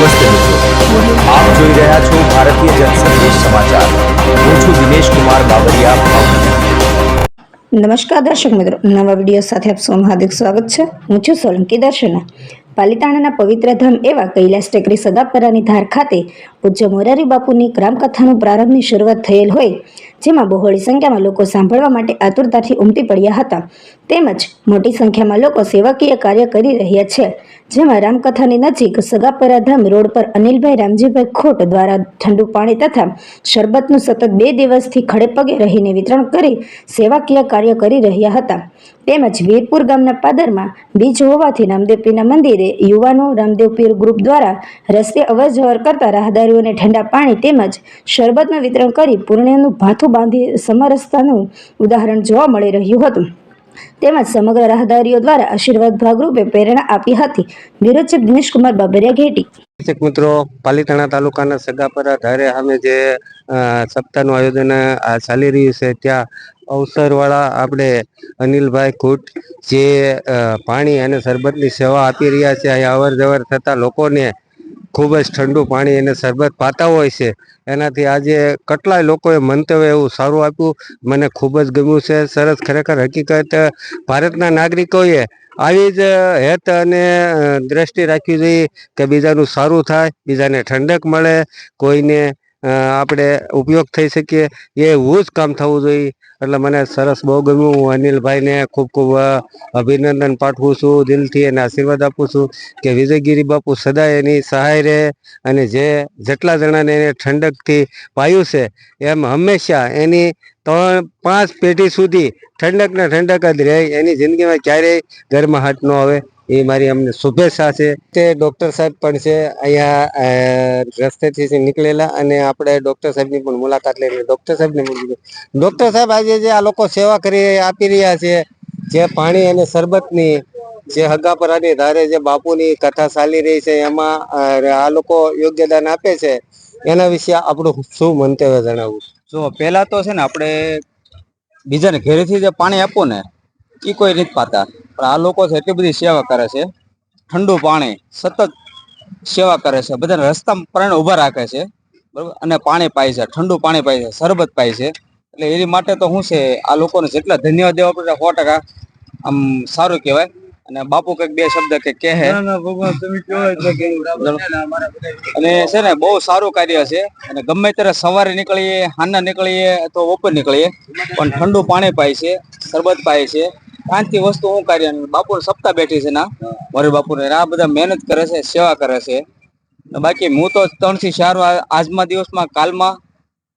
નમસ્તે મિત્રો, આપ જોઈ રહ્યા છો ભારતીય જનસંદેશ સમાચાર। હું છું દિનેશ કુમાર બાબરિયા, ભાવનગર। નમસ્કાર દર્શક મિત્રો, નવા વિડીયો સાથે આપ સૌનું હાર્દિક સ્વાગત છે। હું છું સોલંકી દર્શના। પાલિતાણાના પવિત્ર ધામ એવા કૈલાસ ટેકરી સદાપરાની ધાર ખાતે પૂજ્ય મોરારી બાપુની ગ્રામકથાનું પ્રારંભની શરૂઆત થયેલ હોય, જેમાં બહોળી સંખ્યામાં લોકો સાંભળવા માટે આતુરતાથી ઉમટી પડ્યા હતા, તેમજ મોટી સંખ્યામાં લોકો સેવાકીય કાર્ય કરી રહ્યા છે। જેમાં રામકથાની નજીક સગાપરા ધામ રોડ પર અનિલભાઈ રામજીભાઈ ખોટ દ્વારા ઠંડુ પાણી તથા શરબતનું સતત 2 દિવસથી ખડે પગે રહીને વિતરણ કરી સેવાકીય કાર્ય કરી રહ્યા હતા। તેમજ વીરપુર ગામના પાદરમાં બીજ હોવાથી રામદેવપીરના મંદિરે યુવાનો રામદેવ પીર ગ્રુપ દ્વારા રસ્તે અવરજવર કરતા રાહદારીઓને ઠંડા પાણી તેમજ શરબતનું વિતરણ કરી પુણ્યનું ભાથું બાંધી સમરસતાનું ઉદાહરણ જોવા મળી રહ્યું હતું। તેમજ સમગ્ર રાહદારીઓ દ્વારા આશીર્વાદ ભાગરૂપે પ્રેરણા આપી હતી। Bureau chief Dinesh Kumar Babariya, Gheti. દર્શક મિત્રો, પાલિતાણા તાલુકાના સગાપરા ધારે સામે જે સપ્તાહનું આયોજન ચાલી રહ્યું છે, ત્યાં અવસરવાળા આપણે અનિલભાઈ ખૂટ જે પાણી અને શરબતની સેવા આપી રહ્યા છે। અહીંયા અવર જવર થતા લોકોને ખૂબ જ ઠંડુ પાણી અને શરબત પાતા હોય છે। એનાથી આજે કેટલાય લોકોએ મંતવ્ય એવું સારું આપ્યું, મને ખૂબ જ ગમ્યું છે। સરસ, ખરેખર હકીકત ભારતના નાગરિકોએ આવી જ હેત અને દ્રષ્ટિ રાખવી જોઈએ કે બીજાનું સારું થાય, બીજાને ઠંડક મળે, કોઈને આપણે ઉપયોગ થઈ શકીએ, એવું જ કામ થવું જોઈએ। એટલે મને સરસ બહુ ગમ્યું। હું અનિલભાઈને ખૂબ ખૂબ અભિનંદન પાઠવું છું, દિલથી એને આશીર્વાદ આપું છું કે વિજયગીરી બાપુ સદાય એની સહાય રહે, અને જેટલા જણાને એને ઠંડકથી પાયું છે એમ હંમેશા એની 3-5 પેઢી સુધી ઠંડક ને ઠંડક જ રહે, એની જિંદગીમાં ક્યારેય ગરમાહટ ન આવે, એ મારી અમને શુભેચ્છા છે। તે ડૉક્ટર સાહેબ પણ છે અહીંયા રસ્તેથી નીકળેલા, અને આપણે ડૉક્ટર સાહેબની પણ મુલાકાત લઈને ડૉક્ટર સાહેબને મળીએ। ડૉક્ટર સાહેબ, આજે જે આ લોકો સેવા આપી રહ્યા છે, જે પાણી અને શરબતની, જે હગાપરાની ધારે જે બાપુની કથા ચાલી રહી છે, એમાં આ લોકો યોગ્યદાન આપે છે, એના વિશે આપણું શું મંતવ્ય જણાવવું? જો પહેલા તો છે ને, આપણે બીજાને ઘરેથી જે પાણી આપવું ને એ કોઈ રીત પાતા, પણ આ લોકો છે એટલી બધી સેવા કરે છે, ઠંડુ પાણી સતત સેવા કરે છે, બધાને રસ્તામાં પ્રાણ ઉભા રાખે છે, બરોબર, અને પાણી પાય છે, ઠંડુ પાણી પાય છે, શરબત પાય છે। એટલે એની માટે તો શું છે, આ લોકોને જેટલા ધન્યવાદ દેવા પડે 100% આમ સારું કહેવાય। અને બાપુ કઈક 2 શબ્દ કઈક કહે, અને છે ને બહુ સારું કાર્ય છે। અને ગમે ત્યારે સવારે નીકળીએ, હાના નીકળીએ અથવા બપોર નીકળીએ, પણ ઠંડુ પાણી પાય છે, શરબત પાય છે, શાંતિ વસ્તુ હું કાર્ય બાપુ સપ્તાહ બેઠી છે ના મારી બાપુને આ બધા મહેનત કરે છે, સેવા કરે છે। બાકી હું તો 3 થી 4 આજના દિવસમાં, કાલમાં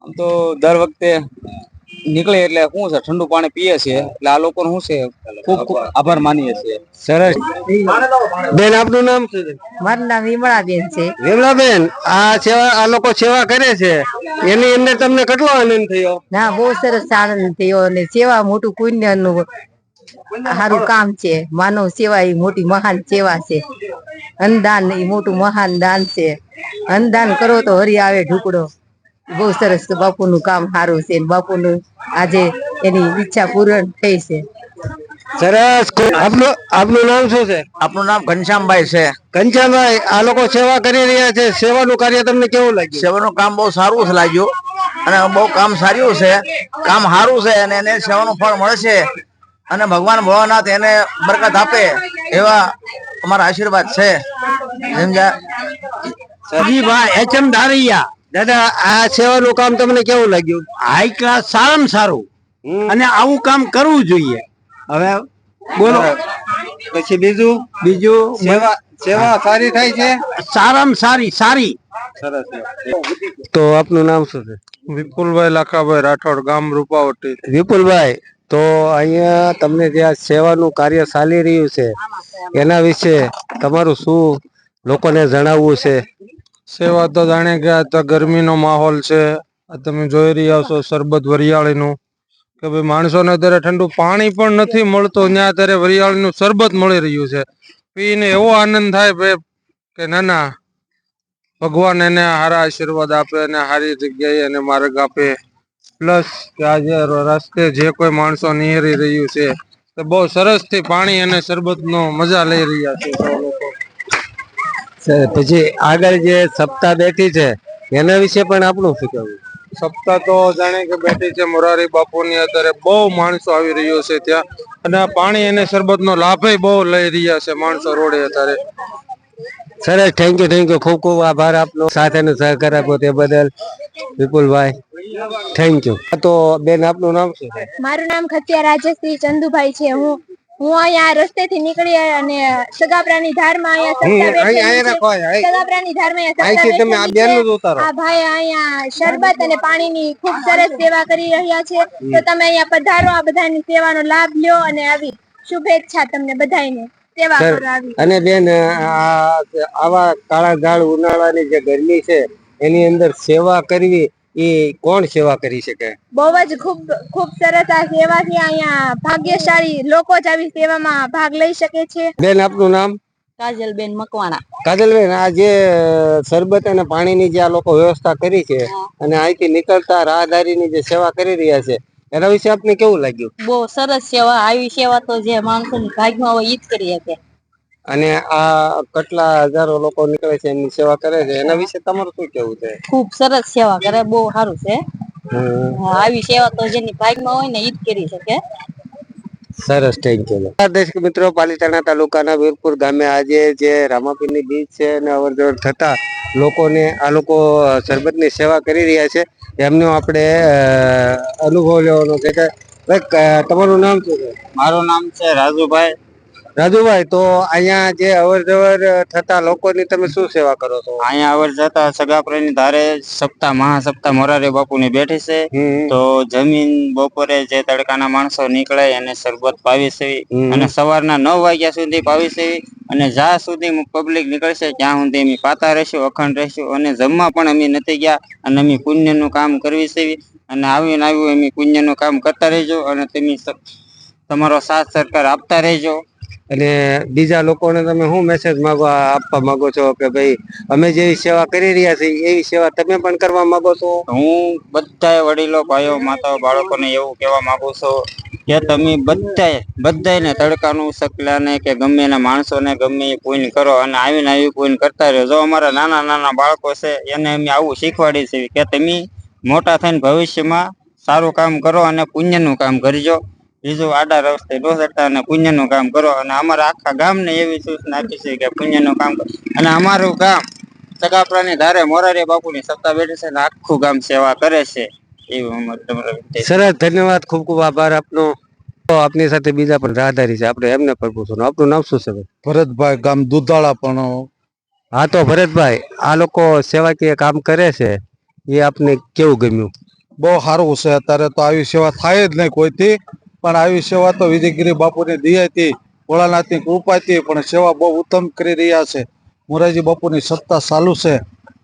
આમ તો દર વખતે નીકળે એટલે શું છે ઠંડુ પાણી પીએ છે, એટલે આ લોકોનો શું છે ખૂબ ખૂબ આભાર માનીએ છીએ। સરસ બેન, આપનું નામ શું છે? મારું નામ વિમળાબેન છે। વિમલાબેન, આ લોકો સેવા કરે છે, એની અંદર તમને કેટલો આનંદ થયો? ના, બહુ સરસ આનંદ થયો, અને સેવા મોટું પુણ્યનું સારું કામ છે। માનવ સેવા એ મોટી મહાન સેવા છે। અન્નદાન એ મોટું મહાન દાન છે। અન્નદાન કરો તો હરી આવે ઢુકડો। બહુ સરસ બાપુનું કામ સારું છે, બાપુનું આજે એની ઈચ્છા પૂર્ણ થઈ છે। સરસ। આપનું નામ શું છે? આપણું નામ ઘનશ્યામભાઈ છે। ઘનશ્યામભાઈ, આ લોકો સેવા કરી રહ્યા છે, સેવાનું કાર્ય તમને કેવું લાગ્યું? સેવાનું કામ બહુ સારું લાગ્યું, અને બહુ કામ સારું છે, કામ સારું છે, અને એને સેવાનું ફળ મળશે, અને ભગવાન ભોળાનાથ એને બરકત આપે એવા અમારા આશીર્વાદ છે। એચએમ ધારૈયા, દાદા, આ સેવાનું કામ તમને કેવું લાગ્યું? હાઈ ક્લાસ, સારામાં સારું, અને આવું કામ કરવું જોઈએ। હવે બોલો પછી બીજું સેવા સારી થાય છે, સારામાં સારી। સરસ। તો આપનું નામ શું છે? વિપુલભાઈ લાખાભાઈ રાઠોડ, ગામ રૂપાવટી। વિપુલભાઈ, તો અહીંયા તમને જે આ સેવાનું કાર્ય ચાલી રહ્યું છે, એના વિશે તમારું શું લોકોને જણાવવું છે? સેવા તો જાણે કે આ ગરમીનો માહોલ છે, તમે જોઈ રહ્યા છો શરબત વરિયાળીનું, કે ભાઈ માણસોને અત્યારે ઠંડુ પાણી પણ નથી મળતું, ત્યાં અત્યારે વરિયાળીનું શરબત મળી રહ્યું છે, પીને એવો આનંદ થાય ભાઈ કે ના, ભગવાન એને સારા આશીર્વાદ આપે અને સારી જગ્યાએ એને માર્ગ આપે। પ્લસ કે આજે રસ્તે જે કોઈ માણસો નિહરી રહ્યું છે, તો બહુ સરસ થી પાણી અને શરબત નો મજા લઈ રહ્યા છે લોકો। પછી આગળ જે સપ્તાહ બેઠી છે એના વિશે પણ આપણું શું કહેવું? સપ્તાહ તો જાણે કે બેઠી છે મોરારી બાપુની, અત્યારે બહુ માણસો આવી રહ્યો છે ત્યાં, અને આ પાણી અને શરબતનો લાભ બહુ લઈ રહ્યા છે માણસો રોડે અત્યારે. સરસ, થેન્ક યુ, ખૂબ ખૂબ આભાર આપનો, સાથ અને સહકાર આપ્યો તે બદલ વિપુલભાઈ, થેન્ક યુ. તો બેન આપનું નામ શું છે? મારું નામ ખત્યા રાજશ્રી ચંદુભાઈ છે. હું અહીંયા રસ્તેથી નીકળી અને સગાપરાની ધારમાં સગાપરાની ધારમાં આ ભાઈ અહીંયા શરબત અને પાણીની ખૂબ સરસ સેવા કરી રહ્યા છે. તો તમે અહીંયા પધારો, આ બધાની સેવાનો લાભ લ્યો અને આવી શુભેચ્છા તમને બધાને. સેવા કરો આવી. અને બેન આવા કાળા ઝાડ ઉનાળાની જે ગરમી છે એની અંદર સેવા કરવી, એ કોણ સેવા કરી શકે? બહુ જ ખૂબ સરસ આ સેવા છે. અહીંયા ભાગ્યશાળી લોકો જ આવી સેવામાં ભાગ લઈ શકે છે. બેન આપનું નામ? કાજલબેન મકવાણા. કાજલબેન, આ જે શરબત અને પાણીની જે આ લોકો વ્યવસ્થા કરી છે અને અહીંથી નીકળતા રાહદારીની જે સેવા કરી રહ્યા છે એના વિશે આપને કેવું લાગ્યું? બહુ સરસ સેવા. આવી સેવા તો જે માણસોની ભાગમાં હોય ઈ જ કરી શકે. અને આ કેટલા હજારો લોકો નીકળે છે એમની સેવા કરે છે એના વિશે તમારું શું કેવું છે? ખૂબ સરસ સેવા કરે, બહુ સારું છે. આવી સેવા તો જેની ભાગમાં હોય ને ઈ જ કરી શકે. સરસ, થેન્ક યુ. દર્શક મિત્રો, પાલીતાણા તાલુકાના વીરપુર ગામે આજે જે રામાપીરની બીજ છે અને અવરજવર થતા લોકોને આ લોકો શરબતની સેવા કરી રહ્યા છે એમનો આપણે અનુભવ લેવાનો છે. તમારું નામ શું છે? મારું નામ છે રાજુભાઈ. રાજુભાઈ, તો અહીંયા જે અવર જવર થતા લોકોની તમે શું સેવા કરો છો? અહીંયા અવર જતા સગાપરાની ધારે મહાસપ્તાહ મોરારી બાપુની બેઠી છે. તો જમીન બપોરે જે તડકાના માણસો નીકળે એને શરબત પાવી છે અને સવારના 9 વાગ્યા સુધી પાવી છે. અને જ્યાં સુધી પબ્લિક નીકળશે ત્યાં સુધી અમે પાતા રહીશું, અખંડ રહીશું. અને જમવા પણ અમે નથી ગયા અને અમે પુણ્યનું કામ કરવી છે. અને આવ્યું અમે પુણ્યનું કામ કરતા રહેજો અને તમે તમારો સાથ સરકાર આપતા રહેજો. અને બીજા લોકોને તમે શું મેસેજ આપવા માંગો છો કે ભાઈ અમે જેવી સેવા કરી રહ્યા છીએ એવી સેવા તમે પણ કરવા માંગો છો? હું બધા વડીલો, ભાઈઓ, માતાઓ, બાળકોને એવું કહેવા માંગુ છું કે તમે બધાને તડકાનું સકલાને કે ગમે એના માણસોને ગમે એ પુણ્ય કરો અને આવી પુણ્ય કરતા રહ્યો. જો અમારા નાના બાળકો છે એને અમે આવું શીખવાડી છે કે તમે મોટા થઈને ભવિષ્યમાં સારું કામ કરો અને પુણ્યનું કામ કરજો. બીજું આડા રસ્તે ન જતા અને પુણ્યનું કામ કરો. અને અમારા આખા ગામને એવી સૂચના આપી છે કે પુણ્યનું કામ કરો. અને અમારું ગામ સગાપરાની ધારે મોરારી બાપુની સત્તા બેઠી છે અને આખું ગામ સેવા કરે છે. એવું સરસ, ધન્યવાદ, ખૂબ ખૂબ આભાર આપનો. આપની સાથે બીજા પણ રાહદારી છે, આપણે એમને પણ પૂછવાનું. આપનું નામ શું છે? ભરતભાઈ, ગામ દુધાળા. પણ હા, તો ભરતભાઈ, આ લોકો સેવાકીય કામ કરે છે એ આપને કેવું ગમ્યું? બહુ સારું છે. અત્યારે તો આવી સેવા થાય જ નહીં કોઈથી, પણ આવી સેવા તો વિજયગીરી બાપુની દયાથી, ભોળાનાથની કૃપાથી પણ સેવા બહુ ઉત્તમ કરી રહ્યા છે. મોરારજી બાપુની સત્તા ચાલુ છે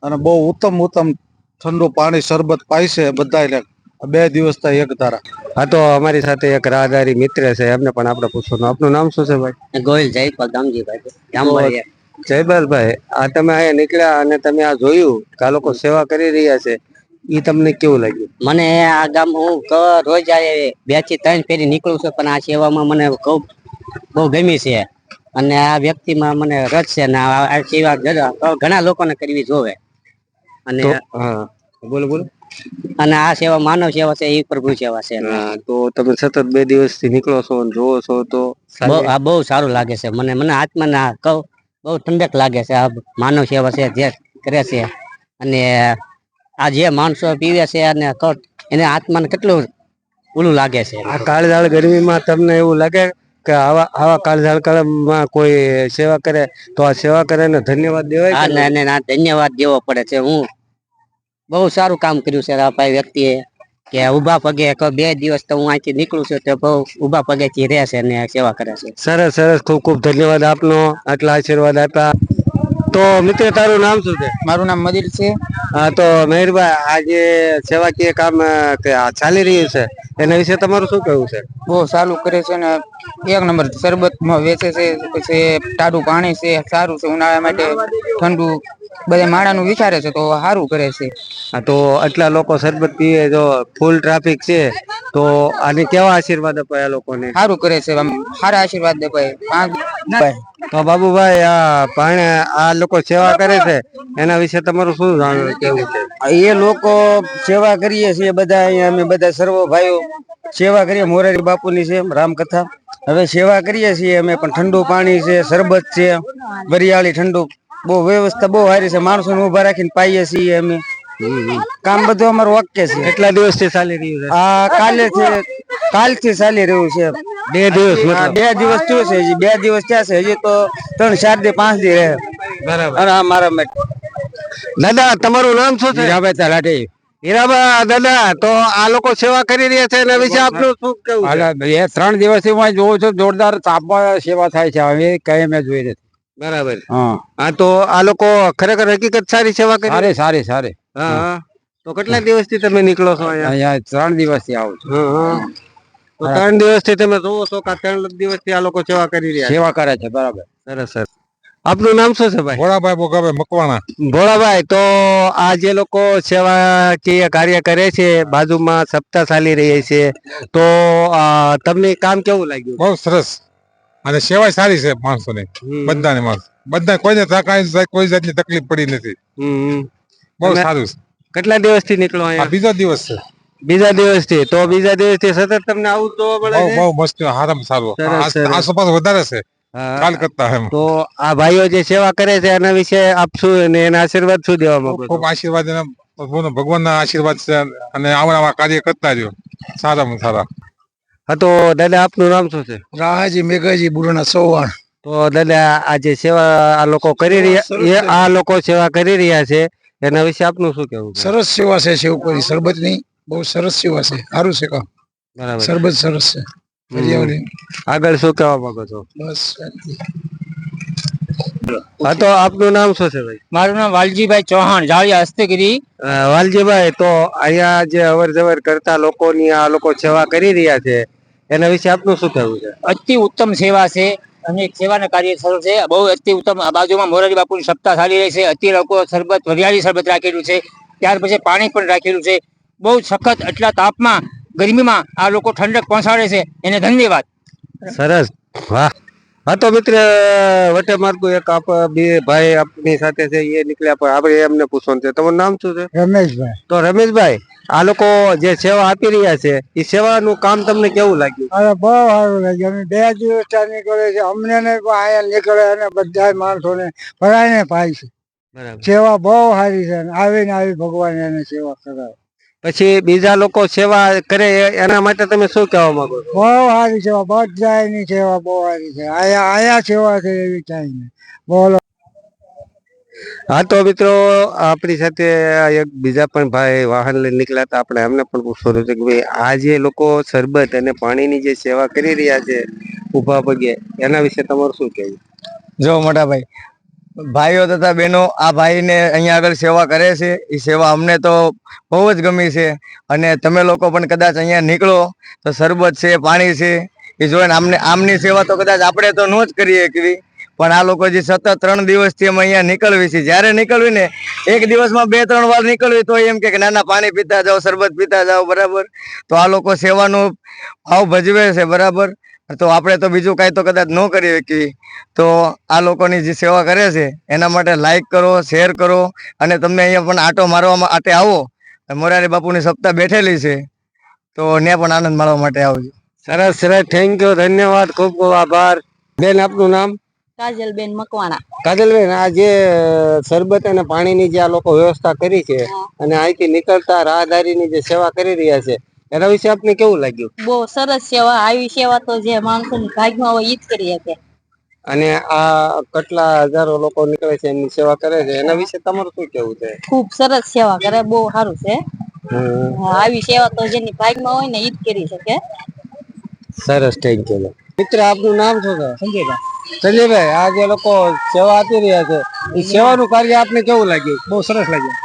અને બહુ ઉત્તમ ઠંડુ પાણી શરબત પાય છે બધાને 2 દિવસ થાય એક ધારા. હા, તો અમારી સાથે એક રાહદારી મિત્ર છે, એમને પણ આપણે પૂછવાનું. આપનું નામ શું છે ભાઈ? ગોયલ જયપાલ ગામજીભાઈ. જયપાલભાઈ, આ તમે અહીંયા નીકળ્યા અને તમે આ જોયું કે આ લોકો સેવા કરી રહ્યા છે, એ તમને કેવું લાગ્યું? મને આ ગામ હું રોજ 2 થી 3 ફેરી નીકળું છું, પણ આ સેવામાં મને બહુ ગમી છે અને આ વ્યક્તિમાં મને રસ છે અને આ સેવા ઘણા લોકોને કરવી જોવે. અને બોલો. અને આ સેવા માનવ સેવા છે, એ પ્રભુ સેવા છે. તો તમે સતત 2 દિવસથી નીકળો છો અને જોવો છો તો બહુ સારું લાગે છે. મને આત્માના બહુ ઠંડક લાગે છે. આ માનવ સેવા છે જે કરે છે અને આ જે માણસો પીવે છે અને એને આત્માને કેટલું ઓલું લાગે છે. આ કાળઝાળ ગરમીમાં તમને એવું લાગે કે આવા કાળઝાળ કોઈ સેવા કરે તો આ સેવા કરે ને ધન્યવાદ દેવાય? ધન્યવાદ દેવો પડે છે. હું બહુ સારું કામ કર્યું છે આ ભાઈ વ્યક્તિએ કે ઉભા પગે 2 દિવસ તો હું અહીંથી નીકળું છું તો બહુ ઉભા પગે થી રહે છે અને સેવા કરે છે. સરસ, ખૂબ ખૂબ ધન્યવાદ આપનો, આટલા આશીર્વાદ આપ્યા. તો મિત્ર, તારું નામ શું છે? મારું નામ મદિર છે. હા, તો મહેરભાઈ, આ જે સેવાકીય કામ ચાલી રહ્યું છે એના વિશે તમારું શું કહેવું છે? બહુ સારું કરે છે ને એક નંબર શરબત વેચે છે, પછી ટાઢું પાણી છે, સારું છે ઉનાળા માટે ઠંડુ, બધા માણાનું વિચારે છે તો સારું કરે છે. હા, તો આટલા લોકો શરબત પીએ, જો ફૂલ ટ્રાફિક છે, તો આને કેવા આશીર્વાદ અપાય આ લોકોને? સારું કરે છે, આમ સારા આશીર્વાદ દેવાય. તો બાબુભાઈ, આ પાણી આ લોકો સેવા કરે છે એના વિશે તમારું શું કેવું છે? એ લોકો સેવા કરીએ છીએ બધા, અહીંયા અમે બધા સર્વ ભાઈઓ સેવા કરીએ. મોરારી બાપુની છે રામકથા, હવે સેવા કરીએ છીએ અમે પણ. ઠંડુ પાણી છે, શરબત છે, વરિયાળી ઠંડુ, બહુ વ્યવસ્થા બહુ સારી છે. માણસોને ઉભા રાખીને પાઈએ છીએ અમે. કામ બધું અમારું ઓકે છે. કેટલા દિવસથી ચાલી રહ્યું છે? કાલથી ચાલી રહ્યું છે. 2 દિવસ? 2 દિવસ થયું છે, હજી 2 દિવસ થયા છે, હજી તો 3-4 દી 5 દી રહે. બરાબર. અને મારા દાદા, તમારું નામ શું છે? હીરાબા. દાદા, તો આ લોકો સેવા કરી રહ્યા છે એના વિશે આપનું શું કેવું છે? 3 દિવસથી હું જોઉં છું, જોરદાર તાપમાં સેવા થાય છે. હવે કઈ મેં જોઈ નથી. બરાબર. હા, તો આ લોકો ખરેખર હકીકત સારી સેવા કરી. સારી. હા. તો કેટલા દિવસથી તમે નીકળો છો અહીંયા? 3 દિવસથી આવું છું. તો 3 દિવસથી તમે જોવો છો કે 3 દિવસથી આ લોકો સેવા કરી રહ્યા છે? સેવા કરે છે. બરાબર. સરસ. આપનું નામ શું છે ભાઈ? ભોળાભાઈ બોગાભાઈ મકવાણા. ભોળાભાઈ, તો આ જે લોકો સેવાકીય કાર્ય કરે છે, બાજુમાં સપ્તાહ ચાલી રહી છે, તો તમને કામ કેવું લાગ્યું? બહુ સરસ, અને સેવા સારી છે માણસોને, બધાને માણસ, બધા કોઈને કોઈ જાતની તકલીફ પડી નથી. બહુ સારું છે. કેટલા દિવસથી નીકળો અહીંયા? બીજો દિવસ છે. બીજા દિવસથી? તો બીજા દિવસથી સતત તમને આવું જોવા મળે છે? બહુ મસ્ત, હારામાં સારું. આસપાસ વધારે છે કાલ કરતા. તો આ ભાઈઓ જે સેવા કરે છે એના વિશે આપ શું અને એના આશીર્વાદ શું દેવા માંગો છો? ખૂબ આશીર્વાદ, ભગવાનના આશીર્વાદ છે, અને આવા કાર્ય કરતા રહ્યો સારામાં સારા. હા, તો દાદા, આપનું નામ શું છે? રાહાજી મેઘાજી બુરાણા ચૌહાણ. તો દાદા, આ જે સેવા આ લોકો સેવા કરી રહ્યા છે એના વિશે આપનું શું કેવું? સરસ સેવા છે સેવકોની શરબતની, બહુ સરસ સેવા છે, સારું છે કામ. બરાબર. શરબત સરસ છે. આગળ શું કહેવા માંગો છો? બસ. હા, તો આપનું નામ શું છે ભાઈ? મારું નામ વાલજીભાઈ ચૌહાણ, જાળિયા હસ્તગીરી. વાલજીભાઈ, તો અહીંયા જે અવર જવર કરતા લોકોની આ લોકો સેવા કરી રહ્યા છે એના વિશે આપનું શું કહેવું છે? અતિ ઉત્તમ સેવા છે અને સેવાના કાર્ય સરળ છે, બહુ અતિ ઉત્તમ. આ બાજુમાં મોરારી બાપુની સપ્તાહ ચાલી રહી છે. અતિ લોકો શરબત, વરિયાળી શરબત રાખેલું છે, ત્યાર પછી પાણી પણ રાખેલું છે. બહુ સખત આટલા તાપમાં, ગરમીમાં આ લોકો ઠંડક પહોંચાડે છે, એને ધન્યવાદ. સરસ. વાહ. હા, તો મિત્ર, વટે માર્ગું એક બે ભાઈ આપની સાથે છે, એ નીકળ્યા, પણ આપણે એમને પૂછવાનું છે. તમારું નામ શું છે? રમેશભાઈ. તો રમેશભાઈ, આ લોકો જે સેવા આપી રહ્યા છે એ સેવાનું કામ તમને કેવું લાગ્યું? અરે બહુ સારું લાગ્યું. અમે 2 દિવસ નીકળે છે, અમને અહીંયા નીકળે અને બધા માણસોને ભરાઈને પાય છે. સેવા બહુ સારી છે. આવીને આવી ભગવાન એને સેવા કરાવે. પછી બીજા લોકો સેવા કરે એના માટે તમે શું કહેવા માંગો છો? બહુ સારી સેવા, બધાની સેવા બહુ સારી છે. આયા સેવા છે એવી કઈ નહીં. બોલો. હા, તો મિત્રો, આપણી સાથે એક બીજા પણ ભાઈ વાહન લઈને નીકળ્યા હતા, આપણે એમને પણ પૂછવાનું છે કે ભાઈ, આ જે લોકો શરબત અને પાણીની જે સેવા કરી રહ્યા છે ઉભા પગે, એના વિશે તમારું શું કહેવું? જો મોટા ભાઈ, ભાઈઓ તથા બહેનો, આ ભાઈને અહીંયા આગળ સેવા કરે છે, એ સેવા અમને તો બહુ જ ગમી છે. અને તમે લોકો પણ કદાચ અહીંયા નીકળો તો શરબત છે, પાણી છે, એ જોઈને આમની સેવા તો કદાચ આપણે તો ન જ કરીએ શકીએ, પણ આ લોકો જે સતત 3 દિવસથી અમે અહીંયા નીકળવી છે, જ્યારે નીકળવી ને એક દિવસમાં 2-3 વાર નીકળવી તો એમ કે નાના પાણી પીતા જાઓ, શરબત પીતા જાઓ. બરાબર. તો આ લોકો સેવાનો ભાવ ભજવે છે. બરાબર. તો આપણે તો બીજું કાંઈ તો કદાચ ન કરી શકીએ. તો આ લોકોની જે સેવા કરે છે એના માટે લાઈક કરો, શેર કરો, અને તમને અહીંયા પણ આટો મારવા માટે આવો. મોરારી બાપુની સપ્તાહ બેઠેલી છે, તો ત્યાં પણ આનંદ માણવા માટે આવજો. સરસ. થેન્ક યુ, ધન્યવાદ, ખૂબ ખૂબ આભાર. બેન, આપનું નામ? કાજલબેન મકવાણા. કાજલબેન, આ જે શરબત અને પાણીની જે આ લોકો વ્યવસ્થા કરી છે અને અહીંથી નીકળતા રાહદારીની જે સેવા કરી રહ્યા છે એના વિશે આપને કેવું લાગ્યું? બહુ સરસ સેવા. આવી સેવા તો જે માણસોની ભાગમાં હોય ઈ જ કરી શકે. અને આ કેટલા હજારો લોકો નીકળે છે એમની સેવા કરે છે એના વિશે તમારું શું કેવું છે? ખૂબ સરસ સેવા કરે, બહુ સારું છે. આવી સેવા તો જેની ભાગમાં હોય ને ઈ જ કરી શકે. સરસ. Thank you. મિત્ર, આપનું નામ શું છે? સંજયભાઈ. સંજયભાઈ, આ જે લોકો સેવા આપી રહ્યા છે એ સેવાનું કાર્ય આપને કેવું લાગ્યું? બહુ સરસ લાગ્યું.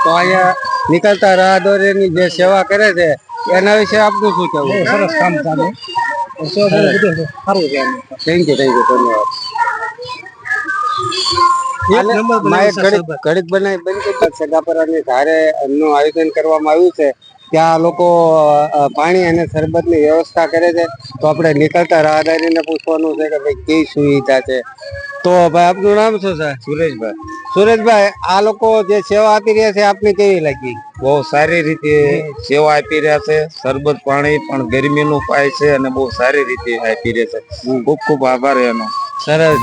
તો અહીંયા નીકળતા રાહદારીની જે સેવા કરે છે એના વિશે આપનું શું કેવું? સરસ કામ ચાલે. થેન્ક યુ ધન્યવાદ. ઘડીક બનાવી બંધ કરી સગાપરાની ધારે નું આયોજન કરવામાં આવ્યું છે. ત્યાં લોકો પાણી અને શરબતની વ્યવસ્થા કરે છે. તો આપણે નીકળતા રાહદારીને પૂછવાનું છે કે ભાઈ કેવી સુવિધા છે. તો ભાઈ આપનું નામ શું છે? સુરેશભાઈ. સુરેશભાઈ, આ લોકો જે સેવા આપી રહ્યા છે આપને કેવી લાગી? બહુ સારી રીતે સેવા આપી રહ્યા છે. શરબત પાણી પણ ગરમીનું પાય છે અને બહુ સારી રીતે આપી રહ્યા છે. ખૂબ ખૂબ આભાર એનો. સરસ.